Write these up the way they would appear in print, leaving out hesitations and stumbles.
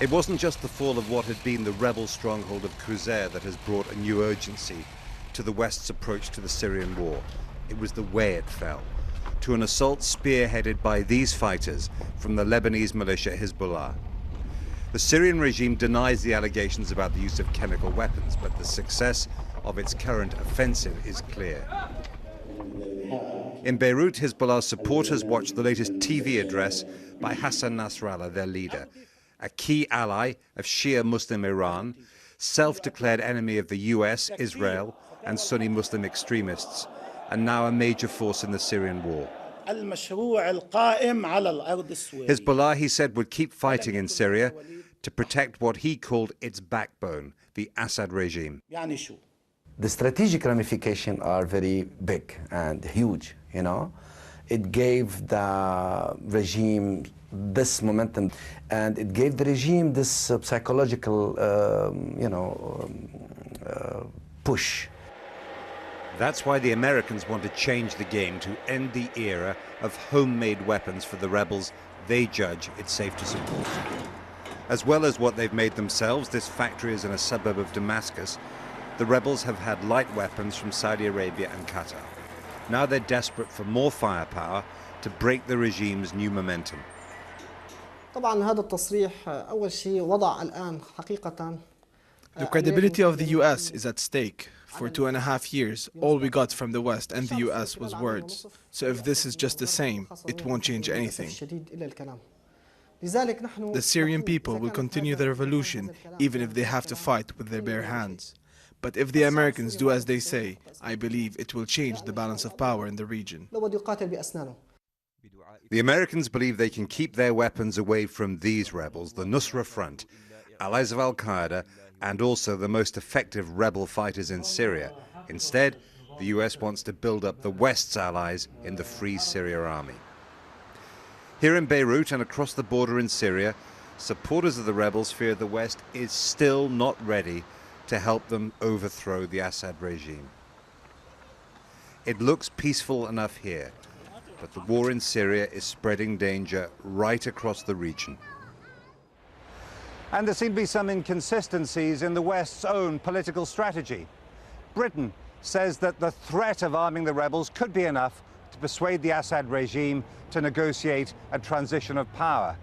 It wasn't just the fall of what had been the rebel stronghold of Qusair that has brought a new urgency to the West's approach to the Syrian war. It was the way it fell, to an assault spearheaded by these fighters from the Lebanese militia Hezbollah. The Syrian regime denies the allegations about the use of chemical weapons, but the success of its current offensive is clear. In Beirut, Hezbollah supporters watched the latest TV address by Hassan Nasrallah, their leader, a key ally of Shia Muslim Iran, self-declared enemy of the US, Israel, and Sunni Muslim extremists, and now a major force in the Syrian war. Hezbollah, he said, would keep fighting in Syria to protect what he called its backbone, the Assad regime. The strategic ramifications are very big and huge, you know. It gave the regime this momentum, and it gave the regime this psychological, push. That's why the Americans want to change the game to end the era of homemade weapons for the rebels they judge it's safe to support. As well as what they've made themselves, this factory is in a suburb of Damascus. The rebels have had light weapons from Saudi Arabia and Qatar. Now they're desperate for more firepower to break the regime's new momentum. The credibility of the US is at stake. For 2.5 years, all we got from the West and the US was words. So if this is just the same, it won't change anything. The Syrian people will continue the revolution, even if they have to fight with their bare hands. But if the Americans do as they say, I believe it will change the balance of power in the region. The Americans believe they can keep their weapons away from these rebels, the Nusra Front, allies of al-Qaeda, and also the most effective rebel fighters in Syria. Instead, the US wants to build up the West's allies in the Free Syria Army. Here in Beirut and across the border in Syria, supporters of the rebels fear the West is still not ready to help them overthrow the Assad regime. It looks peaceful enough here, but the war in Syria is spreading danger right across the region. And there seem to be some inconsistencies in the West's own political strategy. Britain says that the threat of arming the rebels could be enough to persuade the Assad regime to negotiate a transition of power.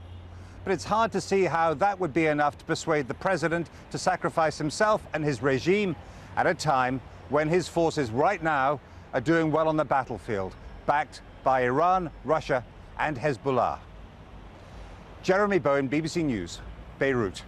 But it's hard to see how that would be enough to persuade the president to sacrifice himself and his regime at a time when his forces right now are doing well on the battlefield, backed by Iran, Russia, and Hezbollah. Jeremy Bowen, BBC News, Beirut.